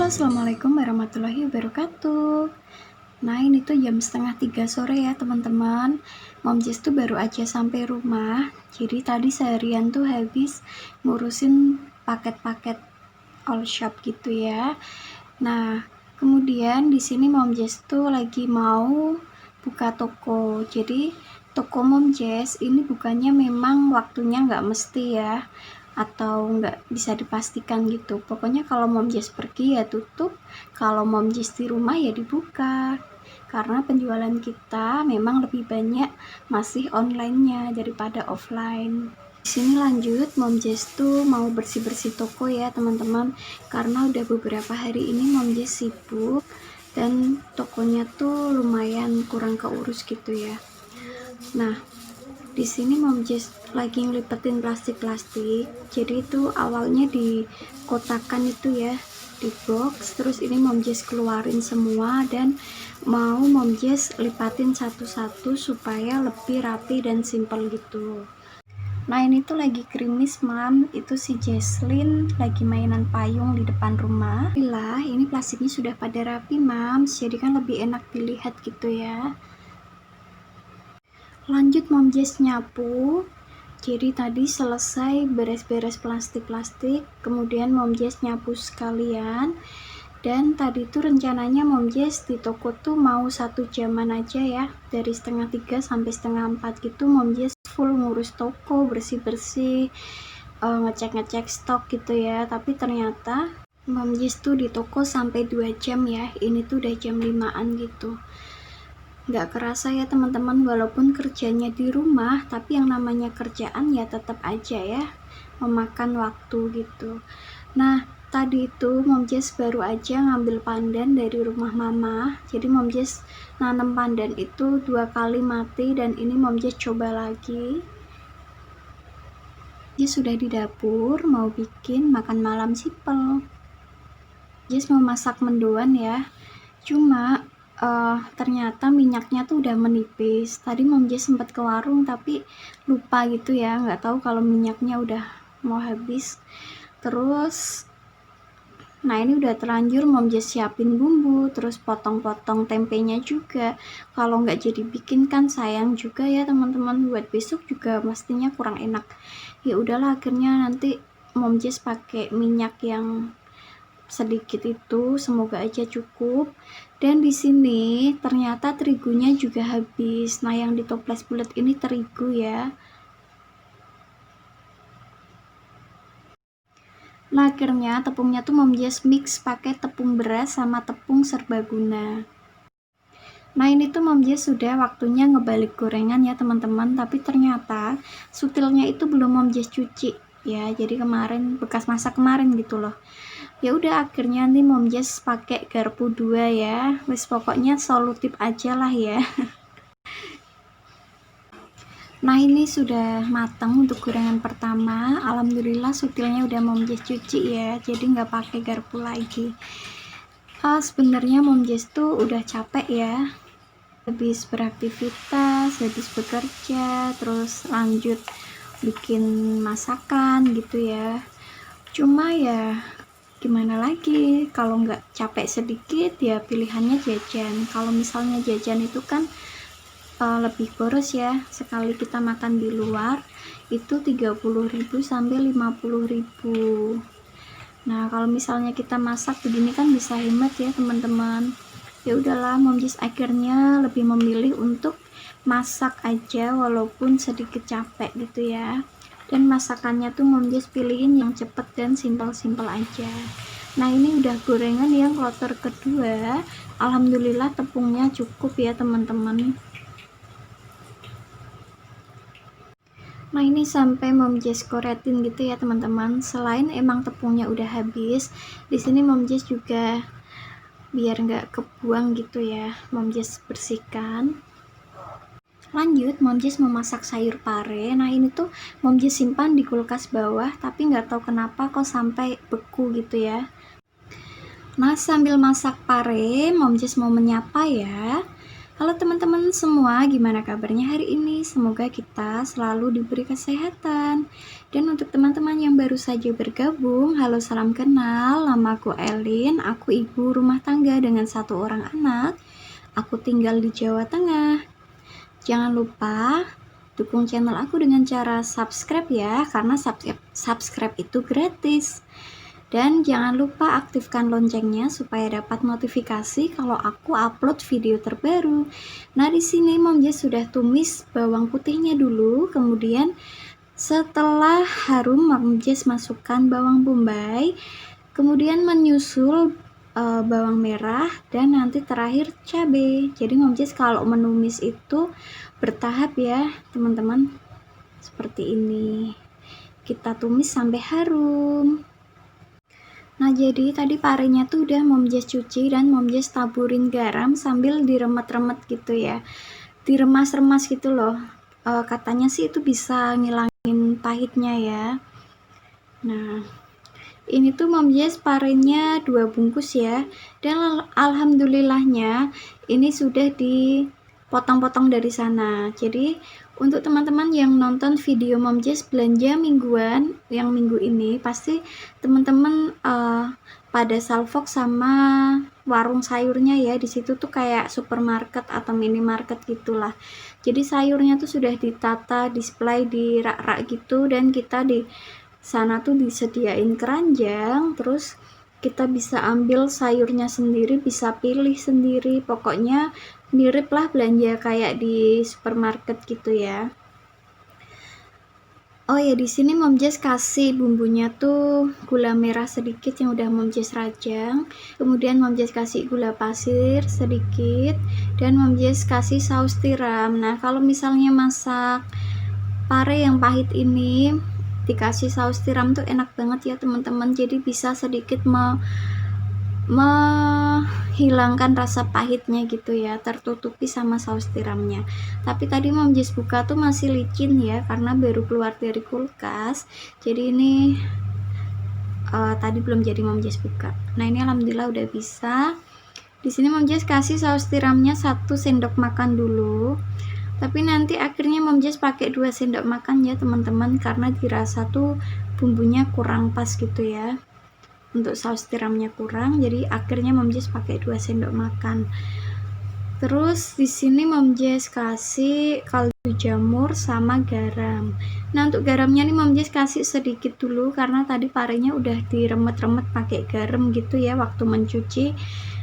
Assalamualaikum warahmatullahi wabarakatuh. Nah, ini tuh jam 2:30 sore ya teman-teman. Mom Jess tuh baru aja sampai rumah. Jadi tadi seharian tuh habis ngurusin paket-paket all shop gitu ya. Nah, kemudian di sini Mom Jess tuh lagi mau buka toko. Jadi toko Mom Jess ini bukannya memang waktunya nggak mesti ya, atau nggak bisa dipastikan gitu. Pokoknya kalau Mom Jess pergi ya tutup, kalau Mom Jess di rumah ya dibuka. Karena penjualan kita memang lebih banyak masih online-nya daripada offline. Di sini lanjut, Mom Jess tuh mau bersih-bersih toko ya teman-teman, karena udah beberapa hari ini Mom Jess sibuk dan tokonya tuh lumayan kurang keurus gitu ya. Nah, di sini Mom Jess lagi ngelipetin plastik-plastik. Jadi itu awalnya dikotakan itu ya, di box, terus ini Mom Jess keluarin semua dan mau Mom Jess lipatin satu-satu supaya lebih rapi dan simple gitu. Nah, ini tuh lagi gerimis Mam, itu si Jesslyn lagi mainan payung di depan rumah. Alhamdulillah ini plastiknya sudah pada rapi Mam, jadi kan lebih enak dilihat gitu ya. Lanjut Mom Jess nyapu. Jadi tadi selesai beres-beres plastik-plastik, kemudian Mom Jess nyapu sekalian. Dan tadi tuh rencananya Mom Jess di toko tuh mau 1 jaman aja ya, dari 2:30 sampai 3:30 gitu. Mom Jess full ngurus toko, bersih-bersih, ngecek-ngecek stok gitu ya. Tapi ternyata Mom Jess tuh di toko sampai 2 jam ya. Ini tuh udah jam 5-an gitu. Nggak kerasa ya teman-teman, walaupun kerjanya di rumah, tapi yang namanya kerjaan ya tetap aja ya memakan waktu gitu. Nah, tadi itu Mom Jess baru aja ngambil pandan dari rumah mama. Jadi Mom Jess nanam pandan itu 2 kali mati dan ini Mom Jess coba lagi. Jess sudah di dapur mau bikin makan malam simple. Jess mau masak mendoan ya. Cuma ternyata minyaknya tuh udah menipis. Tadi Mom Jess sempat ke warung tapi lupa gitu ya, nggak tahu kalau minyaknya udah mau habis. Terus nah ini udah terlanjur Mom Jess siapin bumbu, terus potong-potong tempenya juga. Kalau nggak jadi bikin kan sayang juga ya teman-teman, buat besok juga pastinya kurang enak. Ya udahlah, akhirnya nanti Mom Jess pakai minyak yang sedikit itu, semoga aja cukup. Dan di sini ternyata terigunya juga habis. Nah, yang di toples bulat ini terigu ya. Nah, akhirnya tepungnya tuh Mom Jess mix pakai tepung beras sama tepung serbaguna. Nah, ini tuh Mom Jess sudah waktunya ngebalik gorengan ya teman-teman, tapi ternyata sutilnya itu belum Mom Jess cuci ya. Jadi kemarin bekas masak kemarin gitu loh. Ya udah, akhirnya nih Mom Jess pakai garpu 2 ya. Wis pokoknya solutif aja lah ya. Nah, ini sudah matang untuk gorengan pertama. Alhamdulillah sutilnya udah Mom Jess cuci ya, jadi nggak pakai garpu lagi. Sebenarnya Mom Jess tuh udah capek ya, habis beraktivitas, habis bekerja, terus lanjut bikin masakan gitu ya. Cuma ya gimana lagi, kalau nggak capek sedikit ya pilihannya jajan. Kalau misalnya jajan itu kan lebih boros ya, sekali kita makan di luar itu 30.000 sampai 50.000. Nah, kalau misalnya kita masak begini kan bisa hemat ya teman-teman. Ya udahlah, Mom Jess akhirnya lebih memilih untuk masak aja walaupun sedikit capek gitu ya. Dan masakannya tuh Mom Jess pilihin yang cepet dan simpel-simpel aja. Nah, ini udah gorengan yang kloter kedua. Alhamdulillah tepungnya cukup ya teman-teman. Nah, ini sampai Mom Jess koretin gitu ya teman-teman. Selain emang tepungnya udah habis, di sini Mom Jess juga biar nggak kebuang gitu ya, Mom Jess bersihkan. Lanjut, Mom Jess memasak sayur pare. Nah, ini tuh Mom Jess simpan di kulkas bawah, tapi nggak tahu kenapa kok sampai beku gitu ya. Nah, sambil masak pare, Mom Jess mau menyapa ya. Halo teman-teman semua, gimana kabarnya hari ini? Semoga kita selalu diberi kesehatan Dan untuk teman-teman yang baru saja bergabung, halo salam kenal, namaku Elin, aku ibu rumah tangga dengan 1 orang anak. Aku tinggal di Jawa Tengah. Jangan lupa dukung channel aku dengan cara subscribe ya, karena subscribe itu gratis. Dan jangan lupa aktifkan loncengnya supaya dapat notifikasi kalau aku upload video terbaru. Nah, di sini Mom Jess sudah tumis bawang putihnya dulu, kemudian setelah harum Mom Jess masukkan bawang bombay, kemudian menyusul bawang merah, dan nanti terakhir cabai. Jadi Mom Jess kalau menumis itu bertahap ya teman-teman, seperti ini. Kita tumis sampai harum. Nah, jadi tadi parenya tuh udah Mom Jess cuci dan Mom Jess taburin garam sambil diremet-remet gitu ya, diremas-remas gitu loh. Katanya sih itu bisa ngilangin pahitnya ya. Nah, ini tuh Mom Jess parenya 2 bungkus ya, dan alhamdulillahnya ini sudah dipotong-potong dari sana. Jadi untuk teman-teman yang nonton video Mom Jess belanja mingguan yang minggu ini, pasti teman-teman pada salvok sama warung sayurnya ya. Di situ tuh kayak supermarket atau minimarket gitulah. Jadi sayurnya tuh sudah ditata, display di rak-rak gitu, dan kita di sana tuh disediain keranjang, terus kita bisa ambil sayurnya sendiri, bisa pilih sendiri, pokoknya mirip lah belanja kayak di supermarket gitu ya. Oh ya, di sini Mom Jess kasih bumbunya tuh gula merah sedikit yang udah Mom Jess rajang, kemudian Mom Jess kasih gula pasir sedikit, dan Mom Jess kasih saus tiram. Nah, kalau misalnya masak pare yang pahit ini dikasih saus tiram tuh enak banget ya teman-teman, jadi bisa sedikit menghilangkan rasa pahitnya gitu ya, tertutupi sama saus tiramnya. Tapi tadi Mom Jess buka tuh masih licin ya, karena baru keluar dari kulkas, jadi ini tadi belum jadi Mom Jess buka. Nah, ini alhamdulillah udah bisa. Di sini Mom Jess kasih saus tiramnya 1 sendok makan dulu, tapi nanti akhirnya Mom Jess pakai 2 sendok makan ya teman-teman, karena dirasa tuh bumbunya kurang pas gitu ya, untuk saus tiramnya kurang, jadi akhirnya Mom Jess pakai 2 sendok makan. Terus di sini Mom Jess kasih kaldu jamur sama garam. Nah, untuk garamnya nih Mom Jess kasih sedikit dulu, karena tadi parenya udah diremet-remet pakai garam gitu ya waktu mencuci.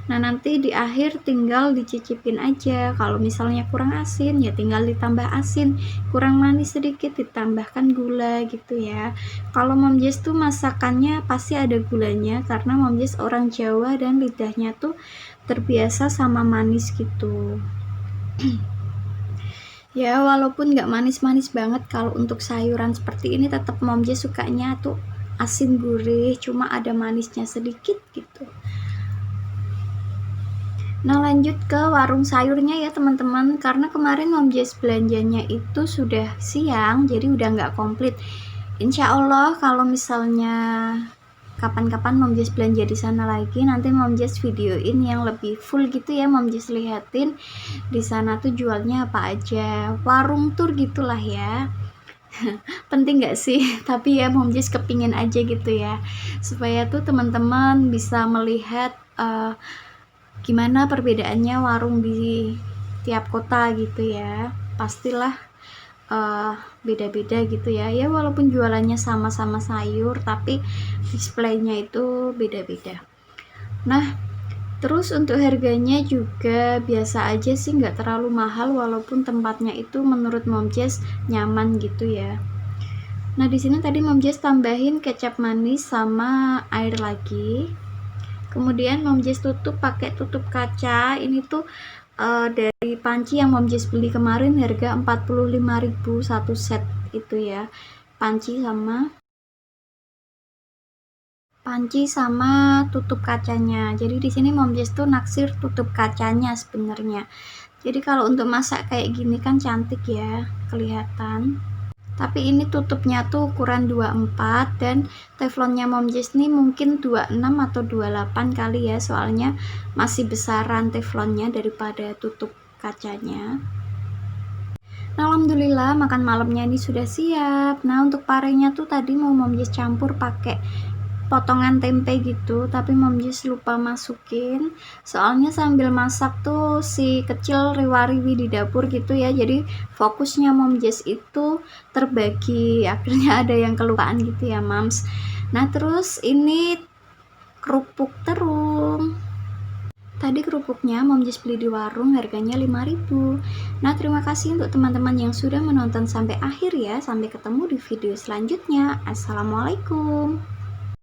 Nah, nanti di akhir tinggal dicicipin aja. Kalau misalnya kurang asin ya tinggal ditambah asin, kurang manis sedikit ditambahkan gula gitu ya. Kalau Mom Jess tuh masakannya pasti ada gulanya, karena Mom Jess orang Jawa dan lidahnya tuh terbiasa sama manis gitu. Ya, walaupun nggak manis-manis banget, kalau untuk sayuran seperti ini tetap Mom Jess sukanya tuh asin gurih, cuma ada manisnya sedikit gitu. Nah, lanjut ke warung sayurnya ya teman-teman, karena kemarin Mom Jess belanjanya itu sudah siang, jadi udah nggak komplit. Insya Allah kalau misalnya kapan-kapan Mom Jess belanja di sana lagi, nanti Mom Jess videoin yang lebih full gitu ya, Mom Jess lihatin di sana tuh jualnya apa aja, warung tur gitulah ya. Penting nggak sih? Tapi ya Mom Jess kepingin aja gitu ya, supaya tuh teman-teman bisa melihat gimana perbedaannya warung di tiap kota gitu ya. Pastilah beda-beda gitu ya. Ya walaupun jualannya sama-sama sayur, tapi displaynya itu beda-beda. Nah, terus untuk harganya juga biasa aja sih, nggak terlalu mahal, walaupun tempatnya itu menurut Mom Jess nyaman gitu ya. Nah, di sini tadi Mom Jess tambahin kecap manis sama air lagi. Kemudian Mom Jess tutup pakai tutup kaca. Ini tuh dari panci yang Mom Jess beli kemarin, harga 45.000 satu set itu ya. Panci sama tutup kacanya. Jadi di sini Mom Jess tuh naksir tutup kacanya sebenarnya. Jadi kalau untuk masak kayak gini kan cantik ya, kelihatan. Tapi ini tutupnya tuh ukuran 24, dan teflonnya Mom Jess nih mungkin 26 atau 28 kali ya, soalnya masih besaran teflonnya daripada tutup kacanya. Nah, alhamdulillah makan malamnya ini sudah siap. Nah, untuk parenya tuh tadi mau Mom Jess campur pakai potongan tempe gitu, tapi Mom Jess lupa masukin. Soalnya sambil masak tuh si kecil riwa-riwi di dapur gitu ya. Jadi fokusnya Mom Jess itu terbagi. Akhirnya ada yang kelupaan gitu ya, Mams. Nah, terus ini kerupuk terung. Tadi kerupuknya Mom Jess beli di warung, harganya 5.000. Nah, terima kasih untuk teman-teman yang sudah menonton sampai akhir ya. Sampai ketemu di video selanjutnya. Assalamualaikum.